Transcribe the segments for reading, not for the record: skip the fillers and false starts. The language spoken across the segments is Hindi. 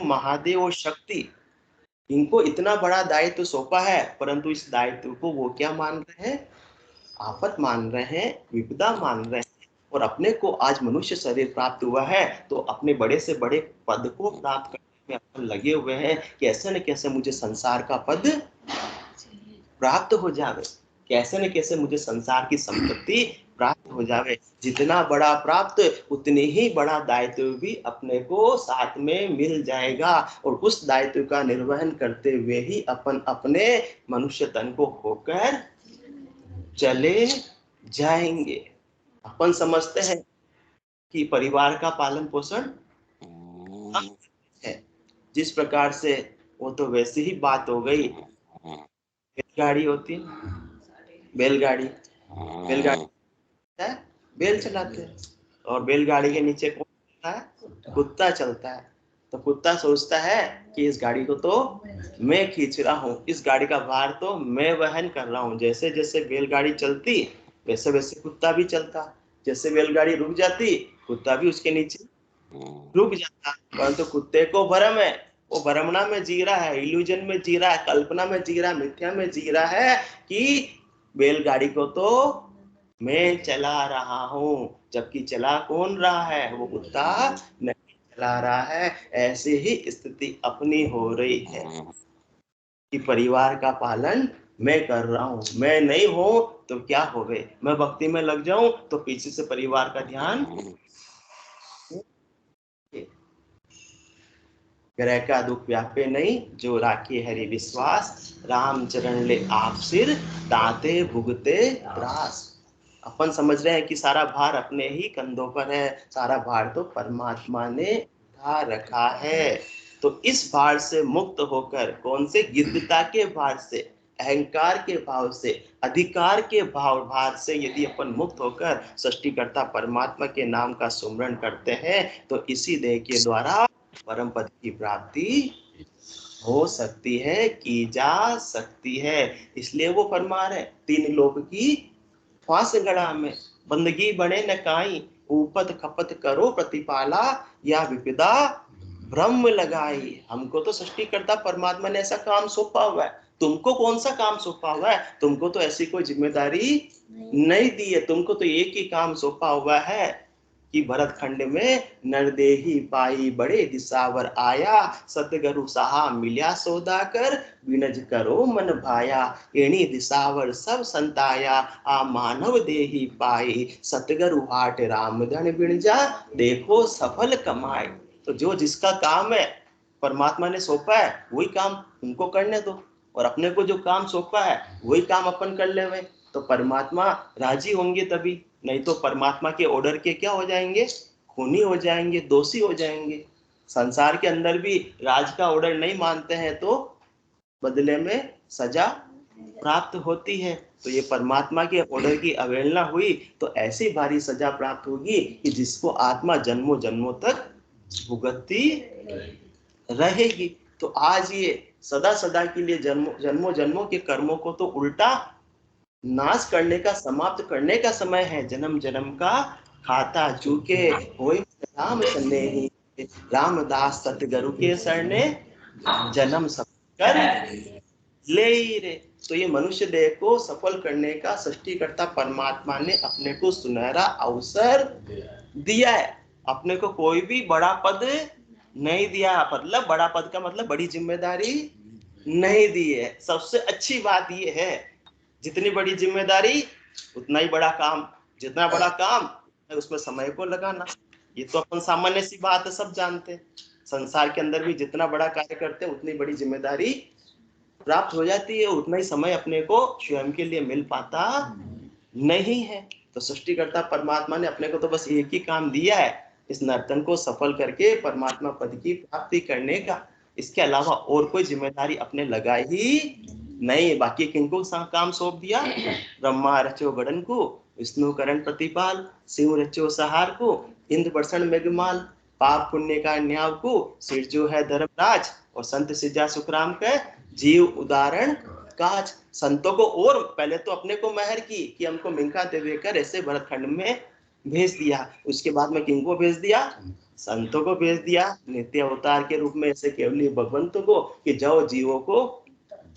महादेव और शक्ति, इनको इतना बड़ा दायित्व सौंपा है, परंतु इस दायित्व को वो क्या मान रहे हैं? आफत मान रहे हैं, विपदा मान रहे हैं। और अपने को आज मनुष्य शरीर प्राप्त हुआ है तो अपने बड़े से बड़े पद को प्राप्त करने में अपन लगे हुए हैं, कैसे न कैसे मुझे संसार का पद प्राप्त हो जावे, कैसे न कैसे मुझे संसार की संपत्ति प्राप्त हो जावे। जितना बड़ा प्राप्त उतने ही बड़ा दायित्व भी अपने को साथ में मिल जाएगा, और उस दायित्व का निर्वहन करते हुए ही अपन अपने मनुष्य तन को होकर चले जाएंगे। अपन समझते हैं कि परिवार का पालन पोषण है, जिस प्रकार से वो तो वैसी ही बात हो गई। बैलगाड़ी होती है, बैलगाड़ी बैलगाड़ी है, बैल चलाते हैं, और बैलगाड़ी के नीचे कौन चलता है? कुत्ता चलता है। तो कुत्ता सोचता है कि इस गाड़ी को तो मैं खींच रहा हूँ, इस गाड़ी का भार तो मैं वहन कर रहा हूँ। जैसे जैसे बैलगाड़ी चलती वैसे वैसे कुत्ता भी चलता, जैसे बैलगाड़ी रुक जाती कुत्ता भी उसके नीचे रुक जाता। परंतु कुत्ते को भ्रम है, वो भ्रमणा में जी रहा है, इल्यूजन में जी रहा है, कल्पना में जी रहा है, मिथ्या में जी रहा है कि बैलगाड़ी को तो मैं चला रहा हूँ, जबकि चला कौन रहा है? वो कुत्ता नहीं चला रहा है। ऐसे ही स्थिति अपनी हो रही है कि परिवार का पालन मैं कर रहा हूँ, मैं नहीं हूँ तो क्या हो गए, मैं भक्ति में लग जाऊं तो पीछे से परिवार का ध्यान। ग्रह का दुख व्यापे नहीं, जो राखे हरि विश्वास, राम चरण ले आप सिर, दाते भुगते त्रास। अपन समझ रहे हैं कि सारा भार अपने ही कंधों पर है, सारा भार तो परमात्मा ने उठा रखा है। तो इस भार से मुक्त होकर, कौन से? गिद्धता के भार से, अहंकार के भाव से, अधिकार के भार से यदि अपन मुक्त होकर सृष्टिकर्ता परमात्मा के नाम का सुमरण करते हैं तो इसी देह के द्वारा परम पद की प्राप्ति हो सकती है, की जा सकती है। इसलिए वो फरमा रहे, तीन लोक की फांस गड़ा में, बंदगी बने न काई, ऊपत खपत करो प्रतिपाला, या विपदा ब्रह्म लगाई। हमको तो सृष्टिकर्ता परमात्मा ने ऐसा काम सौंपा हुआ है, तुमको कौन सा काम सौंपा हुआ है? तुमको तो ऐसी कोई जिम्मेदारी नहीं दी है। तुमको तो एक ही काम सौंपा हुआ है कि भरत खंड में नरदेही पाई बड़े दिसावर आया, सतगुरु सहा मिल्या सौदा कर, विनज करो मन भाया, एणी दिसावर सब संताया, आ मानव देही पाई, सतगुरु हाट राम धन बिणजा, देखो सफल कमाए। तो जो जिसका काम है परमात्मा ने सौंपा है वही काम उनको करने दो, और अपने को जो काम सौंपा है वही काम अपन कर ले। तो परमात्मा राजी होंगे तभी, नहीं तो परमात्मा के ऑर्डर के क्या हो जाएंगे? खूनी हो जाएंगे, दोषी हो जाएंगे। संसार के अंदर भी राज का ऑर्डर नहीं मानते हैं तो बदले में सजा प्राप्त होती है। तो ये परमात्मा के ऑर्डर की अवहेलना हुई तो ऐसी भारी सजा प्राप्त होगी कि जिसको आत्मा जन्मों जन्मों तक भुगतती रहेगी। तो आज ये सदा सदा के लिए जन्मों जन्मों के कर्मों को तो उल्टा नाश करने का, समाप्त करने का समय है। जन्म जन्म का खाता चूके होय राम सनेही, रामदास सतगुरु के शरणे जन्म सब कर ले रे। तो ये मनुष्य देह को सफल करने का सृष्टिकर्ता परमात्मा ने अपने को सुनहरा अवसर दिया है। अपने को कोई भी बड़ा पद नहीं दिया, मतलब बड़ा पद का मतलब बड़ी जिम्मेदारी नहीं दी है। सबसे अच्छी बात ये है, जितनी बड़ी जिम्मेदारी उतना ही बड़ा काम, जितना बड़ा काम उसमें समय को लगाना। ये तो अपन सामान्य सी बात है, सब जानते हैं। संसार के अंदर भी जितना बड़ा कार्य करते हैं उतनी बड़ी जिम्मेदारी प्राप्त हो जाती है, उतना ही समय अपने को स्वयं के लिए मिल पाता नहीं है। तो सृष्टिकर्ता परमात्मा ने अपने को तो बस एक ही काम दिया है, इस नर्तन को सफल करके परमात्मा पद की प्राप्ति करने का। इसके अलावा और कोई जिम्मेदारी अपने लगाई ही नहीं। बाकी किनको काम सौंप दिया? ब्रह्मा रचो गड़न को, विष्णु करण प्रतिपाल, शिव रचो सहार को, इंद्र वर्षण मेघमाल, पाप पुण्य का न्याव को, सिर जो है धर्मराज, और संत सिजा सुखराम के जीव उदाहरण काज। संतों को और पहले तो अपने को मेहर की कि हमको मिंका देकर ऐसे भरतखंड में भेज दिया। उसके बाद में किनको भेज दिया? संतों को भेज दिया नित्य अवतार के रूप में, ऐसे केवली भगवंतों को, कि जाओ जीवों को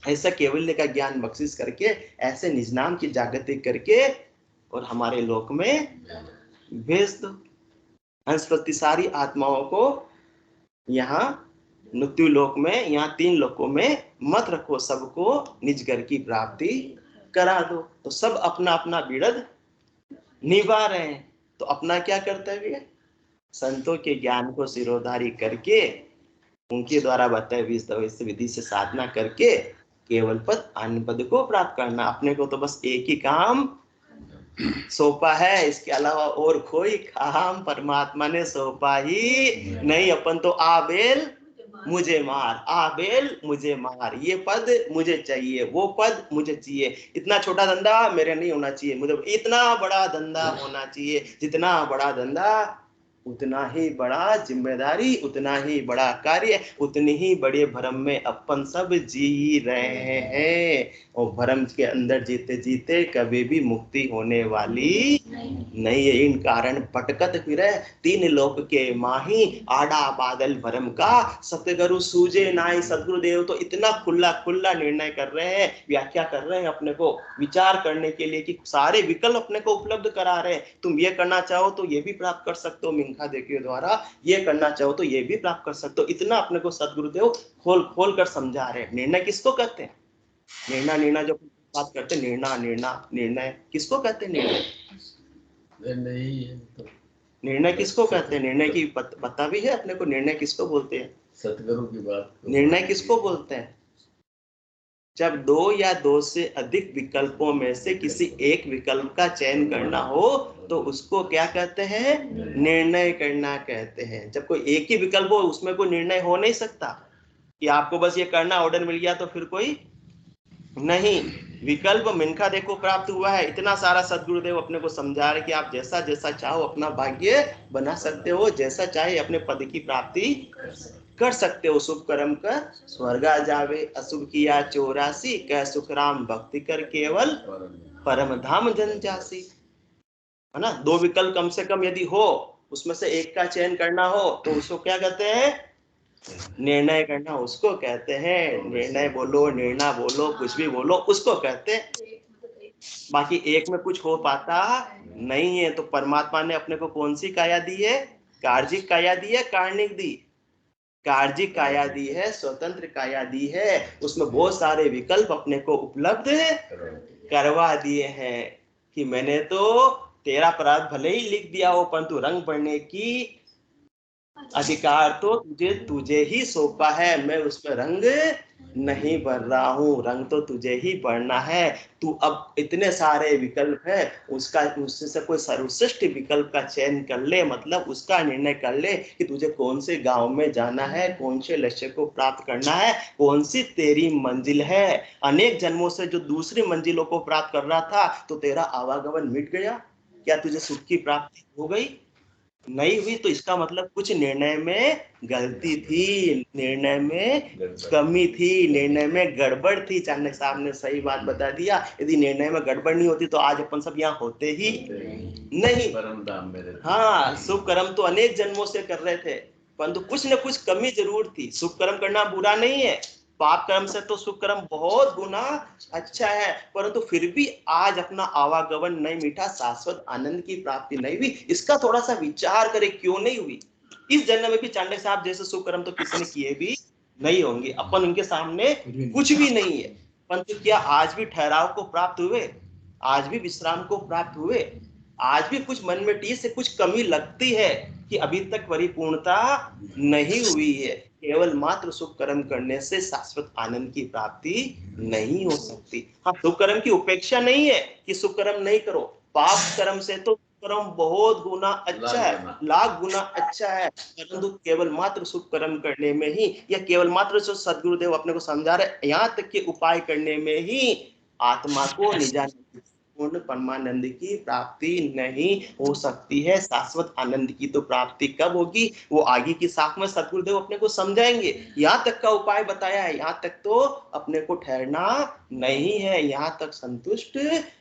ऐसा केवल्य का ज्ञान बख्शिश करके, ऐसे निज नाम की जागृति करके और हमारे लोक में भेज दो। हंसपति सारी आत्माओं को यहाँ मृत्यु लोक में, यहाँ 3 लोकों में मत रखो, सबको निज घर की प्राप्ति करा दो। तो सब अपना अपना बिरद निभा रहे हैं। तो अपना क्या कर्तव्य? संतों के ज्ञान को सिरोधारी करके, उनके द्वारा बताए विधि से साधना करके केवल पद अन्य पद को प्राप्त करना। अपने को तो बस एक ही काम सौंपा है, इसके अलावा और कोई काम परमात्मा ने सौंपा ही नहीं। अपन तो आबेल मुझे मार, आबेल मुझे मार, ये पद मुझे चाहिए, वो पद मुझे चाहिए, इतना छोटा धंधा मेरे नहीं होना चाहिए, मुझे इतना बड़ा धंधा होना चाहिए। जितना बड़ा धंधा उतना ही बड़ा जिम्मेदारी, उतना ही बड़ा कार्य, उतनी ही बड़े भ्रम में अपन सब जी रहे हैं। और भ्रम के अंदर जीते जीते कभी भी मुक्ति होने वाली नहीं है। इन कारण भटकत फिरे 3 लोक के माही, आड़ा बादल भ्रम का सतगुरु सूझे नाई। सदगुरुदेव तो इतना खुला खुला निर्णय कर रहे हैं, व्याख्या कर रहे हैं, अपने को विचार करने के लिए कि सारे विकल्प अपने को उपलब्ध करा रहे हैं। तुम ये करना चाहो तो ये भी प्राप्त कर सकते हो मिंखा देखियो द्वारा, ये करना चाहो तो ये भी प्राप्त कर सकते हो। इतना अपने को सदगुरुदेव खोल खोल कर समझा रहे हैं। निर्णय किसको कहते हैं? निर्णय जो बात करते हैं, निर्णय किसको कहते हैं? निर्णय किसको कहते हैं? निर्णय की पता भी है अपने को? निर्णय किसको बोलते हैं? सतगुरु की बात। निर्णय किसको बोलते हैं? जब 2 या 2 से अधिक विकल्पों में से किसी एक विकल्प का चयन करना हो तो उसको क्या कहते हैं? निर्णय करना कहते हैं। जब कोई एक ही विकल्प हो, उसमें कोई निर्णय हो नहीं सकता कि आपको बस ये करना, ऑर्डर मिल गया तो फिर कोई नहीं। विकल्प मिनखा देखो प्राप्त हुआ है, इतना सारा सदगुरुदेव अपने को समझा रहे कि आप जैसा जैसा चाहो अपना भाग्य बना सकते हो, जैसा चाहे अपने पद की प्राप्ति कर सकते हो। शुभ कर्म कर स्वर्गा जावे, अशुभ किया 84, कह सुख राम भक्ति कर केवल परम धाम जन जासी। है ना? 2 विकल्प कम से कम यदि हो, उसमें से एक का चयन करना हो तो उसको क्या कहते हैं? निर्णय करना उसको कहते हैं। निर्णय बोलो, निर्णय बोलो, कुछ भी बोलो, उसको कहते हैं। बाकी एक में कुछ हो पाता नहीं है। तो परमात्मा ने अपने को कौन सी काया दी है? कार्जिक काया दी है, कार्णिक दी? कार्जिक काया दी है, स्वतंत्र काया दी है। उसमें बहुत सारे विकल्प अपने को उपलब्ध करवा दिए हैं कि मैंने तो तेरा अपराध भले ही लिख दिया हो, परंतु रंग भरने की अधिकार तो तुझे ही सौंपा है। मैं उस पर रंग नहीं भर रहा हूँ, रंग तो तुझे ही भरना है। तू अब इतने सारे विकल्प है, उससे कोई सर्वश्रेष्ठ विकल्प का चयन कर ले, मतलब उसका निर्णय कर ले कि तुझे कौन से गांव में जाना है, कौन से लक्ष्य को प्राप्त करना है, कौन सी तेरी मंजिल है। अनेक जन्मों से जो दूसरी मंजिलों को प्राप्त कर रहा था, तो तेरा आवागमन मिट गया क्या? तुझे सुख की प्राप्ति हो गई? नहीं हुई। तो इसका मतलब कुछ निर्णय में गलती थी, निर्णय में कमी थी, निर्णय में गड़बड़ थी। चाणक्य साहब ने सही बात बता दिया। यदि निर्णय में गड़बड़ नहीं होती तो आज अपन सब यहाँ होते ही नहीं। हाँ, शुभ कर्म तो अनेक जन्मों से कर रहे थे, परंतु कुछ न कुछ कमी जरूर थी। शुभ कर्म करना बुरा नहीं है, पाप कर्म से तो शुभ कर्म बहुत गुना अच्छा है, परंतु फिर भी आज अपना आवागमन नहीं मीठा, शाश्वत आनंद की प्राप्ति नहीं हुई। इसका थोड़ा सा विचार करें, क्यों नहीं हुई? इस जन्म में भी चाणक्य साहब जैसे शुभ कर्म तो किसी ने किए भी नहीं होंगे, अपन उनके सामने कुछ भी नहीं है, परंतु क्या आज भी ठहराव को प्राप्त हुए? आज भी विश्राम को प्राप्त हुए? आज भी कुछ मन में टीस से कुछ कमी लगती है कि अभी तक परिपूर्णता नहीं हुई है। केवल मात्र शुभ कर्म करने से शाश्वत आनंद की प्राप्ति नहीं हो सकती। हाँ, शुभ कर्म की उपेक्षा नहीं है कि शुभ कर्म नहीं करो, पाप कर्म से तो कर्म बहुत गुना अच्छा है, लाख गुना अच्छा है, परंतु केवल मात्र शुभ कर्म करने में ही, या केवल मात्र जो सदगुरुदेव अपने को समझा रहे यहाँ तक के उपाय करने में ही आत्मा को निजानंद पूर्ण परमानंद की प्राप्ति नहीं हो सकती है। शाश्वत आनंद की तो प्राप्ति कब होगी? वो आगे की शाख में सदगुरुदेव अपने को समझाएंगे। यहाँ तक का उपाय बताया है, यहाँ तक तो अपने को ठहरना नहीं है, यहाँ तक संतुष्ट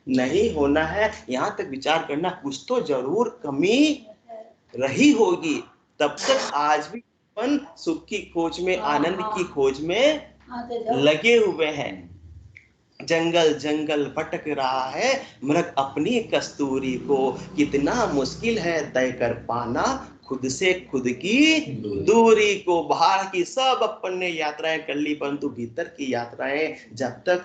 नहीं होना है, यहाँ तक विचार करना। कुछ तो जरूर कमी रही होगी, तब तक आज भी अपन सुख की खोज में, आनंद की खोज में लगे हुए हैं। जंगल जंगल भटक रहा है मृग अपनी कस्तूरी को, कितना मुश्किल है तय कर पाना खुद से खुद की दूरी को। बाहर की सब अपन ने यात्राएं कर ली, परंतु भीतर की यात्राएं जब तक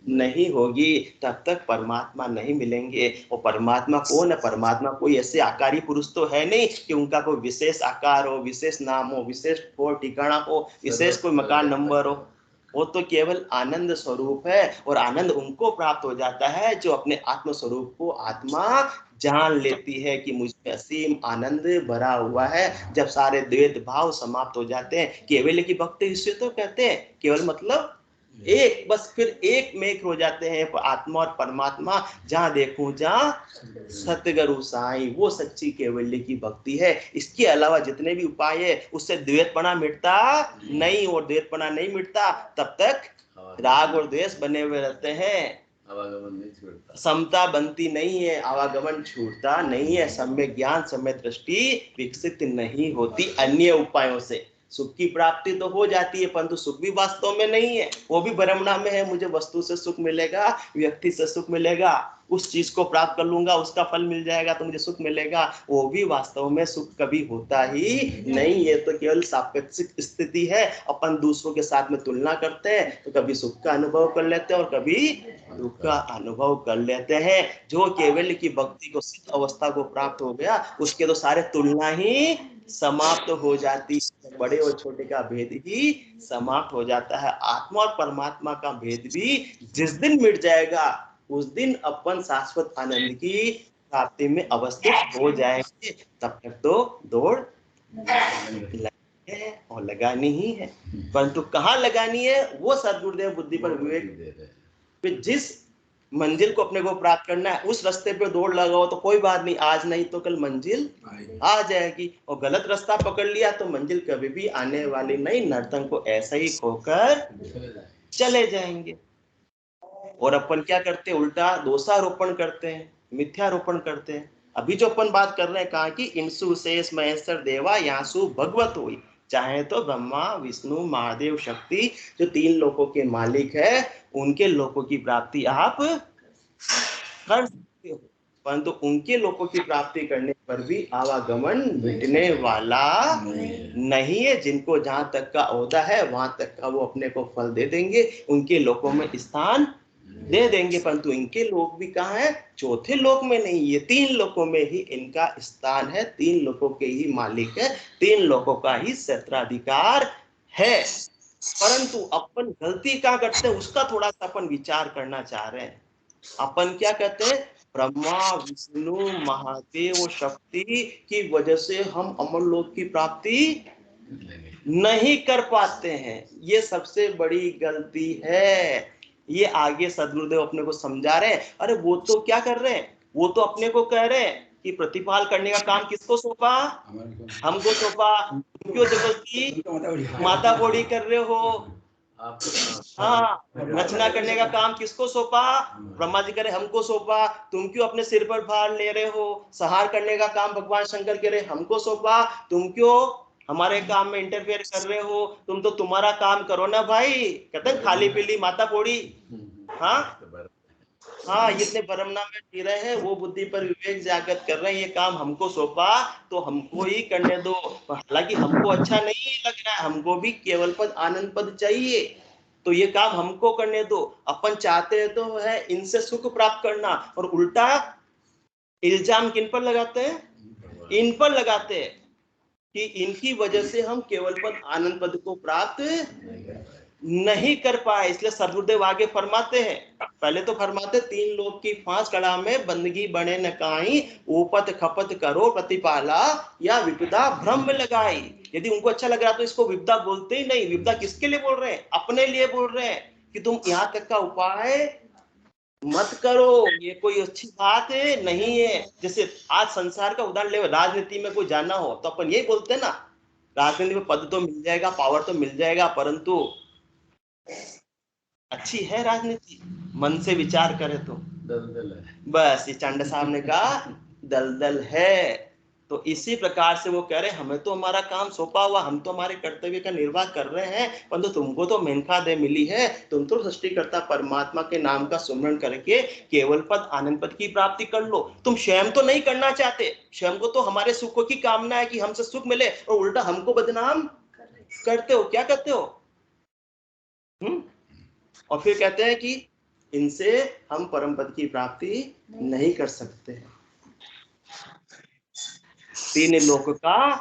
नहीं होगी तब तक परमात्मा नहीं मिलेंगे। और परमात्मा कौन है? परमात्मा कोई ऐसे आकारी पुरुष तो है नहीं कि उनका कोई विशेष आकार हो, विशेष नाम हो, विशेष ठिकाना हो, विशेष कोई मकान नंबर हो। वो तो केवल आनंद स्वरूप है, और आनंद उनको प्राप्त हो जाता है जो अपने आत्म स्वरूप को आत्मा जान लेती है कि मुझ में असीम आनंद भरा हुआ है। जब सारे द्वैत भाव समाप्त हो जाते हैं, केवल की भक्ति इसे तो कहते हैं। केवल मतलब एक, बस फिर एक में एक हो जाते हैं आत्मा और परमात्मा। जहां देखूं जहां सतगुरु साईं, वो सच्ची केवल्य की भक्ति है। इसके अलावा जितने भी उपाय है उससे द्वैतपना मिटता नहीं, और द्वैतपना नहीं मिटता तब तक राग और द्वेष बने हुए रहते हैं। आवागमन नहीं छूटता, समता बनती नहीं है, आवागमन छूटता नहीं है, सम्यक ज्ञान सम्यक दृष्टि विकसित नहीं होती। अन्य उपायों से सुख की प्राप्ति तो हो जाती है, परंतु सुख भी वास्तव में नहीं है, वो भी भ्रमणा में है। मुझे वस्तु से सुख मिलेगा, व्यक्ति से सुख मिलेगा, उस चीज को प्राप्त कर लूंगा, उसका फल मिल जाएगा तो मुझे सुख मिलेगा, वो भी वास्तव में सुख कभी होता ही नहीं। ये तो केवल सापेक्षिक स्थिति है। अपन दूसरों के साथ में तुलना करते हैं तो कभी सुख का अनुभव कर लेते हैं और कभी दुख का अनुभव कर लेते हैं। जो केवल की भक्ति को सिद्ध अवस्था को प्राप्त हो गया, उसके तो सारे तुलना ही समाप्त हो जाती, बड़े और छोटे का भेद ही समाप्त हो जाता है। आत्मा और परमात्मा का भेद भी जिस दिन मिट जाएगा उस दिन अपन शाश्वत आनंद की प्राप्ति में अवस्थित हो जाएंगे। तब तक तो दौड़ है और लगानी ही है, परंतु कहाँ लगानी है वो सद्गुरुदेव बुद्धि पर विवेक। जिस मंजिल को अपने को प्राप्त करना है उस रास्ते पे दौड़ लगाओ तो कोई बात नहीं, आज नहीं तो कल मंजिल आ जाएगी। और गलत रास्ता पकड़ लिया तो मंजिल कभी भी आने वाली नहीं, नर्तन को ऐसा ही खोकर चले जाएंगे। और अपन क्या करते हैं? उल्टा दोषारोपण करते हैं, मिथ्यारोपण करते हैं। अभी जो अपन बात कर रहे हैं कहा कि इंसु शेष महेश्वर देवा यासु भगवत हुई, चाहे तो ब्रह्मा विष्णु महादेव शक्ति जो तीन लोकों के मालिक है, उनके लोकों की प्राप्ति आप कर सकते हो, परंतु उनके लोकों की प्राप्ति करने पर भी आवागमन मिटने वाला नहीं है। जिनको जहां तक का ओहदा है वहां तक का वो अपने को फल दे देंगे, उनके लोकों में स्थान दे देंगे, परंतु इनके लोक भी कहाँ है? चौथे लोक में नहीं, ये तीन लोकों में ही इनका स्थान है, तीन लोकों के ही मालिक है, तीन लोकों का ही क्षेत्राधिकार है। परंतु अपन गलती क्या करते हैं उसका थोड़ा सा अपन विचार करना चाह रहे हैं। अपन क्या कहते हैं? ब्रह्मा विष्णु महादेव शक्ति की वजह से हम अमर लोक की प्राप्ति नहीं कर पाते हैं, ये सबसे बड़ी गलती है। ये आगे सदगुरुदेव अपने को समझा रहे हैं। अरे वो तो क्या कर रहे हैं, वो तो अपने को कह रहे हैं कि प्रतिपाल करने का काम किसको सौंपा? हमको सौंपा। क्यों जबरदस्ती माता बोड़ी कर रहे हो? हाँ, रचना करने का काम किसको सौंपा? ब्रह्मा जी करे हमको सौंपा। तुम क्यों अपने सिर पर भार ले रहे हो? संहार करने का काम भगवान शंकर कह रहे हमको सौंपा। तुम क्यों हमारे काम में इंटरफेयर कर रहे हो? तुम तो तुम्हारा काम करो ना भाई। कहते हैं खाली पीली माता बोड़ी। हाँ हाँ, इतने भरमना में जी रहे हैं, वो बुद्धि पर विवेक जागृत कर रहे हैं, ये काम हमको सौंपा तो हमको ही करने दो। हालांकि हमको अच्छा नहीं लग रहा है, हमको भी केवल पद आनंद पद चाहिए, तो ये काम हमको करने दो। अपन चाहते हैं तो है इनसे सुख प्राप्त करना, और उल्टा इल्जाम किन पर लगाते हैं? इन पर लगाते हैं कि इनकी वजह से हम केवल पद आनंद पद को प्राप्त नहीं कर पाए। इसलिए सदगुरुदेव आगे फरमाते हैं, पहले तो फरमाते तीन लोग की फांस कड़ा में बंदगी बने न काई, ऊपत खपत करो प्रतिपाला या विपदा भ्रम में लगाई। यदि उनको अच्छा लग रहा तो इसको विपदा बोलते ही नहीं। विपदा किसके लिए बोल रहे हैं? अपने लिए बोल रहे हैं कि तुम यहाँ तक का उपाय मत करो, ये कोई अच्छी बात है नहीं है। जैसे आज संसार का उदाहरण ले, राजनीति में कोई जाना हो तो अपन यही बोलते हैं ना, राजनीति में पद तो मिल जाएगा, पावर तो मिल जाएगा, परंतु अच्छी है राजनीति? मन से विचार करें तो दलदल है। बस ये चांडा साहब ने कहा दलदल है। तो इसी प्रकार से वो कह रहे हमें तो हमारा काम सौंपा हुआ, हम तो हमारे कर्तव्य का निर्वाह कर रहे हैं, परंतु तुमको तो मेनका दे मिली है, तुम तो सृष्टिकर्ता परमात्मा के नाम का सुमरण करके केवल पद आनंद पद की प्राप्ति कर लो। तुम स्वयं तो नहीं करना चाहते, स्वयं को तो हमारे सुखों की कामना है कि हमसे सुख मिले, और उल्टा हमको बदनाम करते हो। क्या करते हो? और फिर कहते हैं कि इनसे हम परम पद की प्राप्ति नहीं कर सकते। तीन लोक का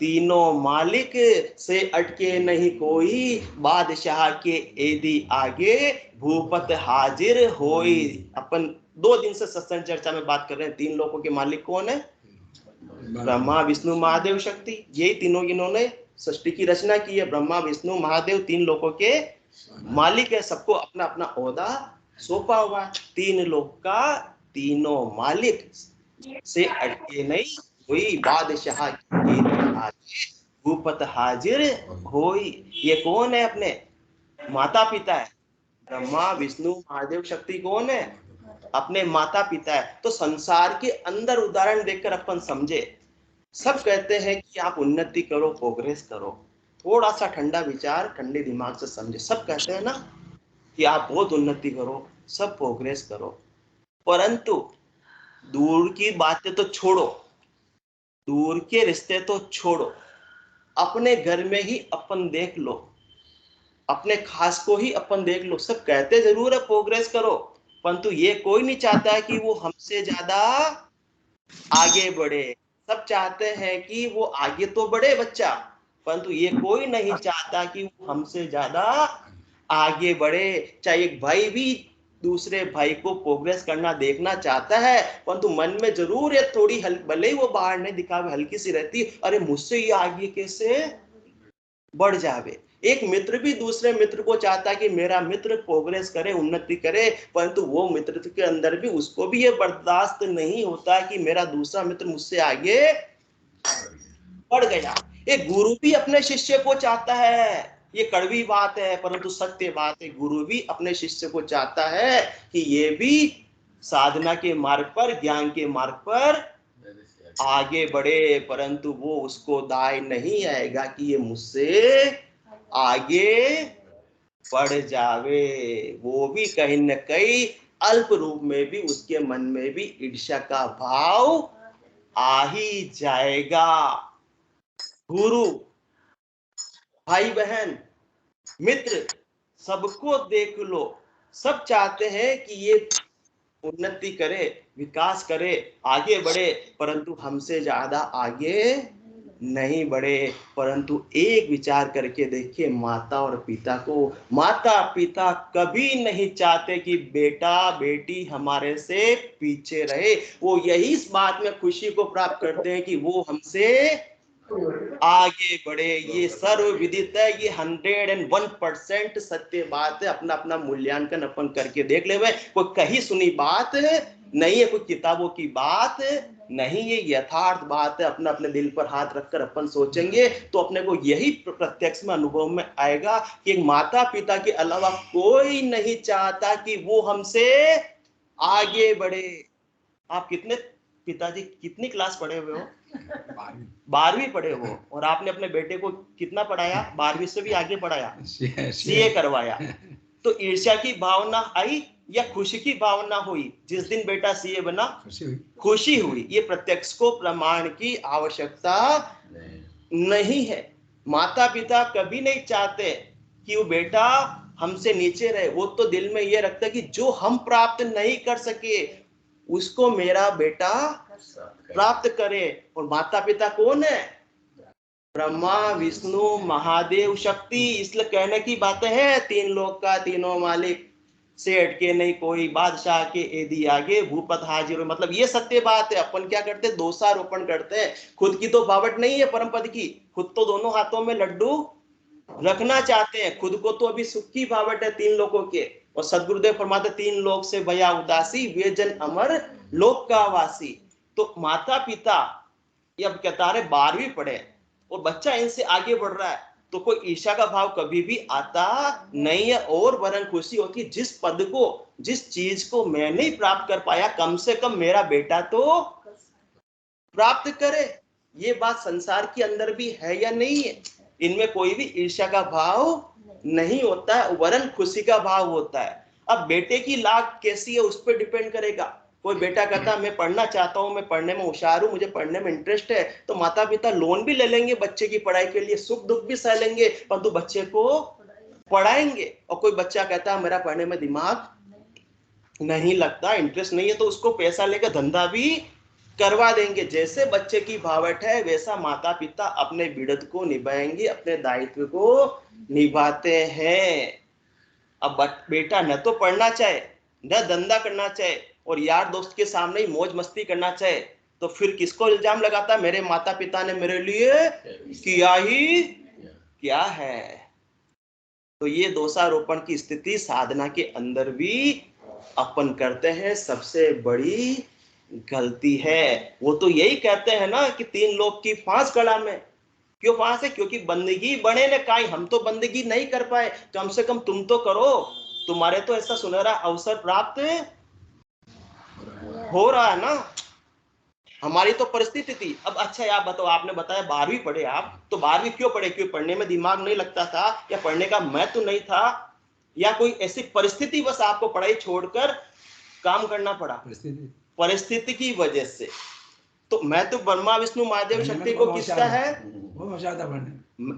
तीनों मालिक से अटके नहीं कोई, बादशाह के एदी आगे भूपत हाजिर होई। अपन 2 दिन से सत्संग चर्चा में बात कर रहे हैं, तीन लोकों के मालिक कौन है? ब्रह्मा विष्णु महादेव शक्ति। यही तीनों इन्होंने सृष्टि की रचना की है। ब्रह्मा विष्णु महादेव तीन लोकों के मालिक है, सबको अपना अपना ओहदा सौंपा हुआ। तीन लोक का तीनों मालिक से अटके नहीं कोई, बादशाह भूपत हाजिर होई। ये कौन है? अपने माता पिता है। ब्रह्मा विष्णु महादेव शक्ति कौन है? अपने माता पिता है। तो संसार के अंदर उदाहरण देखकर अपन समझे, सब कहते हैं कि आप उन्नति करो, प्रोग्रेस करो। थोड़ा सा ठंडा विचार, ठंडे दिमाग से समझे। सब कहते हैं ना कि आप बहुत उन्नति करो, सब प्रोग्रेस करो, परंतु दूर की बातें तो छोड़ो, दूर के रिश्ते तो छोड़ो, अपने घर में ही अपन देख लो, अपने खास को ही अपन देख लो। सब कहते जरूर है प्रोग्रेस करो, परंतु ये कोई नहीं चाहता है कि वो हमसे ज्यादा आगे बढ़े। सब चाहते हैं कि वो आगे तो बढ़े बच्चा, परंतु ये कोई नहीं चाहता कि वो हमसे ज्यादा आगे बढ़े। चाहे एक भाई भी दूसरे भाई को प्रोग्रेस करना देखना चाहता है, परंतु मन में जरूर ये थोड़ी भले ही वो बाहर नहीं दिखावे, हल्की सी रहती, अरे मुझसे ये आगे कैसे बढ़ जावे। एक मित्र भी दूसरे मित्र को चाहता है कि मेरा मित्र प्रोग्रेस करे, उन्नति करे, परंतु वो मित्र के अंदर भी उसको भी ये बर्दाश्त नहीं होता कि मेरा दूसरा मित्र मुझसे आगे बढ़ गया। एक गुरु भी अपने शिष्य को चाहता है, ये कड़वी बात है परंतु सत्य बात है, गुरु भी अपने शिष्य को चाहता है कि ये भी साधना के मार्ग पर, ज्ञान के मार्ग पर आगे बढ़े, परंतु वो उसको दाय नहीं आएगा कि ये मुझसे आगे बढ़ जावे। वो भी कहीं न कहीं अल्प रूप में भी उसके मन में भी ईर्ष्या का भाव आ ही जाएगा। गुरु, भाई बहन, मित्र, सबको देख लो, सब चाहते हैं कि ये उन्नति करे, विकास करे, आगे बढ़े, परंतु हमसे ज्यादा आगे नहीं बढ़े। परंतु एक विचार करके देखिए, माता और पिता को, माता पिता कभी नहीं चाहते कि बेटा बेटी हमारे से पीछे रहे। वो यही इस बात में खुशी को प्राप्त करते हैं कि वो हमसे आगे बढ़े। ये सर्वविदित है, ये 101% सत्य बात है। अपना अपना मूल्यांकन अपन करके देख ले। कोई कहीं सुनी बात नहीं है, कोई किताबों की बात नहीं, ये यथार्थ बात है। अपना अपने दिल पर हाथ रखकर अपन सोचेंगे तो अपने को यही प्रत्यक्ष में अनुभव में आएगा कि एक माता पिता के अलावा कोई नहीं चाहता कि वो हमसे आगे बढ़े। आप कितने, पिताजी कितनी क्लास पढ़े हुए हो? 12वीं पढ़े हो। और आपने अपने बेटे को कितना पढ़ाया? 12वीं से भी आगे पढ़ाया, सीए करवाया। तो ईर्ष्या की भावना आई या खुशी की भावना हुई? जिस दिन बेटा सीए बना खुशी हुई। ये प्रत्यक्ष को प्रमाण की आवश्यकता नहीं है। माता पिता कभी नहीं चाहते कि वो बेटा हमसे नीचे रहे। वो तो दिल में ये रखता है कि जो हम प्राप्त नहीं कर सके उसको मेरा बेटा प्राप्त करे। और माता पिता कौन है? ब्रह्मा विष्णु महादेव शक्ति। इसलिए कहने की बातें हैं, तीन लोक का तीनों मालिक से अटके नहीं कोई, बादशाह के एदी आगे भूपत हाजिर। मतलब ये सत्य बात है। अपन क्या करते हैं? दोषारोपण करते हैं। खुद की तो बावट नहीं है परम पद की, खुद तो दोनों हाथों में लड्डू रखना चाहते हैं। खुद को तो अभी सुख की बावट है तीन लोगों के। और सदगुरुदेव फरमाते तीन लोक से भया उदासी, वे जन अमर लोक का वासी। तो माता पिता ये अब कहता है 12वीं पढ़े और बच्चा इनसे आगे बढ़ रहा है, तो कोई ईर्ष्या का भाव कभी भी आता नहीं है। और वरन खुशी होती है, जिस पद को, जिस चीज को मैं नहीं प्राप्त कर पाया, कम से कम मेरा बेटा तो प्राप्त करे। ये बात संसार के अंदर भी है या नहीं है? इनमें कोई भी ईर्ष्या का भाव नहीं होता है, वरन खुशी का भाव होता है। अब बेटे की लाग कैसी है उस पर डिपेंड करेगा। कोई बेटा कहता मैं पढ़ना चाहता हूँ, मैं पढ़ने में होशियार हूँ, मुझे पढ़ने में इंटरेस्ट है, तो माता पिता लोन भी ले लेंगे बच्चे की पढ़ाई के लिए, सुख दुख भी सह लेंगे, परंतु बच्चे को पढ़ाएंगे। और कोई बच्चा कहता है मेरा पढ़ने में दिमाग नहीं लगता, इंटरेस्ट नहीं है, तो उसको पैसा लेकर धंधा भी करवा देंगे। जैसे बच्चे की भावट है वैसा माता पिता अपने बिड़त को निभाएंगे, अपने दायित्व को निभाते हैं। अब बेटा न तो पढ़ना चाहे, न धंधा करना चाहे, और यार दोस्त के सामने ही मौज मस्ती करना चाहे, तो फिर किसको इल्जाम लगाता? मेरे माता पिता ने मेरे लिए किया ही क्या है। तो ये दोषारोपण की स्थिति साधना के अंदर भी अपन करते हैं, सबसे बड़ी गलती है। वो तो यही कहते हैं ना कि 3 लोग की फांस गला में। क्यों फांस है? क्योंकि बंदगी बने ने काई, हम तो बंदगी नहीं कर पाए, कम से कम तुम तो करो, तुम्हारे तो ऐसा सुनहरा अवसर प्राप्त हो रहा है ना। हमारी तो परिस्थिति थी। अब अच्छा आप बताओ, आपने बताया 12वीं पढ़े आप, तो 12वीं क्यों पढ़े? क्यों पढ़ने में दिमाग नहीं लगता था, या पढ़ने का महत्व नहीं था, या कोई ऐसी परिस्थिति बस आपको पढ़ाई छोड़कर काम करना पड़ा? परिस्थिति की वजह से। तो मैं तो ब्रह्मा विष्णु महादेव शक्ति को किसका है?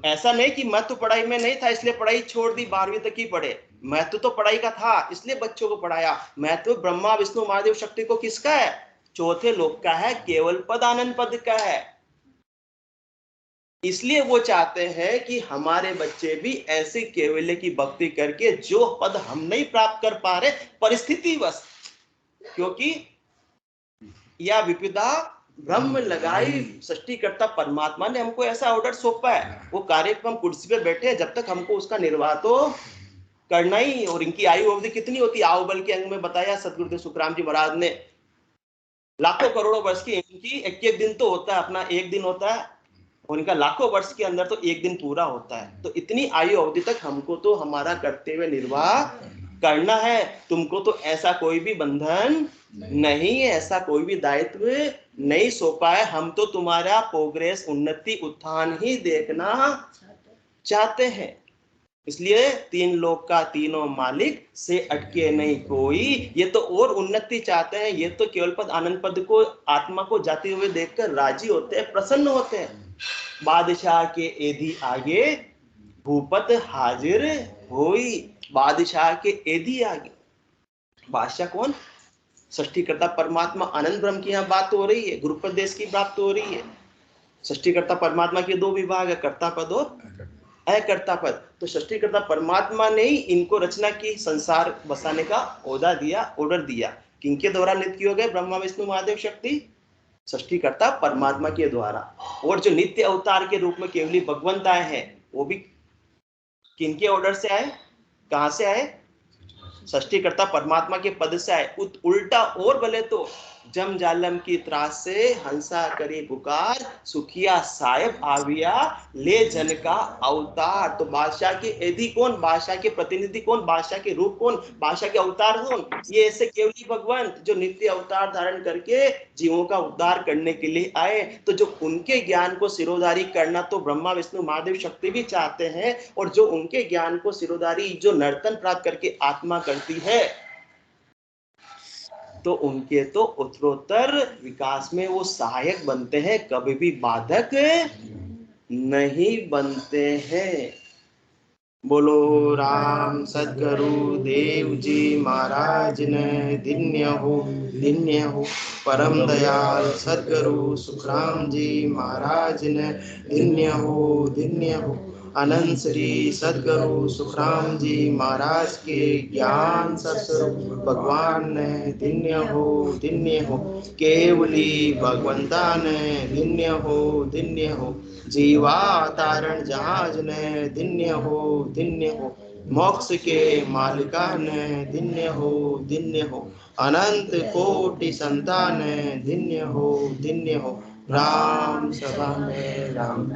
ऐसा नहीं कि मैं तो पढ़ाई में नहीं था इसलिए पढ़ाई छोड़ दी, 12वीं तक ही पढ़े। मैं तो पढ़ाई का था इसलिए बच्चों को पढ़ाया। मैं तो ब्रह्मा विष्णु महादेव शक्ति को किसका है? चौथे लोक का है, केवल पद आनंद पद का है। इसलिए वो चाहते हैं कि हमारे बच्चे भी ऐसे केवल्य की भक्ति करके जो पद हम नहीं प्राप्त कर पा रहे परिस्थितिवश, क्योंकि या विपदा ब्रह्म लगाई, सृष्टिकर्ता परमात्मा ने हमको ऐसा ऑर्डर सौंपा है। वो कार्यक्रम कुर्सी पे बैठे, जब तक हमको उसका निर्वाह तो करना ही। और इनकी आयु अवधि कितनी होती है? आहुबल के अंग में बताया सदगुरुदेव सुखराम जी महाराज ने, लाखों करोड़ों वर्ष की इनकी एक दिन तो होता है, अपना एक दिन होता है, और इनका लाखों वर्ष के अंदर तो एक दिन पूरा होता है। तो इतनी आयु अवधि तक हमको तो हमारा कर्तव्य निर्वाह करना है। तुमको तो ऐसा कोई भी बंधन नहीं है, ऐसा कोई भी दायित्व नहीं सौंपा है। हम तो तुम्हारा प्रोग्रेस, उन्नति, उत्थान ही देखना चाहते हैं। इसलिए 3 लोक का तीनों मालिक से अटके नहीं कोई। ये तो और उन्नति चाहते हैं, ये तो केवल पद आनंद पद को, आत्मा को जाते हुए देखकर राजी होते हैं, प्रसन्न होते हैं। बादशाह के एधी आगे भूपत हाजिर होई। बादशाह के एधी आगे, बादशाह कौन? सृष्टिकर्ता परमात्मा आनंद ब्रह्म की यहाँ बात हो रही है, गुरुपद देश की बात हो रही है। सृष्टिकर्ता परमात्मा के 2 विभाग है, कर्ता पद और अकर्ता पद। तो सृष्टिकर्ता परमात्मा ने ही इनको रचना की, संसार बसाने का ओहदा दिया, ऑर्डर दिया। किनके द्वारा नित्य किए गए? ब्रह्मा विष्णु महादेव शक्ति, सृष्टिकर्ता परमात्मा के द्वारा। और जो नित्य अवतार के रूप में केवली भगवंत आए हैं, वो भी किनके ऑर्डर से आए? कहां से आए? सृष्टिकर्ता परमात्मा के पद से आए। उल्टा और बोले तो जम जालम की त्रास से हंसा करी पुकार, सुखिया साहेब आविया ले जन का अवतार। तो बादशाह के एधी कौन? बादशाह के प्रतिनिधि कौन? बादशाह के रूप कौन? बादशाह के अवतार कौन? ये ऐसे केवली भगवंत जो नित्य अवतार धारण करके जीवों का उद्धार करने के लिए आए। तो जो उनके ज्ञान को सिरोधारी करना तो ब्रह्मा विष्णु महादेव शक्ति भी चाहते हैं, और जो उनके ज्ञान को सिरोधारी जो नर्तन प्राप्त करके आत्मा करती है, तो उनके तो उत्तरोत्तर विकास में वो सहायक बनते हैं, कभी भी बाधक नहीं बनते हैं। बोलो राम सद्गुरु देव जी महाराज ने धन्य हो। परम दयाल सद्गुरु सुखराम जी महाराज ने धन्य हो। अनंत श्री सद्गुरु सुखराम जी महाराज के ज्ञान सत्स्वरूप भगवान ने धन्य हो। केवली भगवंता ने धन्य हो। जीवावतारण जहाज ने धन्य हो। मोक्ष के मालिका ने धन्य हो। अनंत कोटि संतान धन्य हो। राम सभा में राम।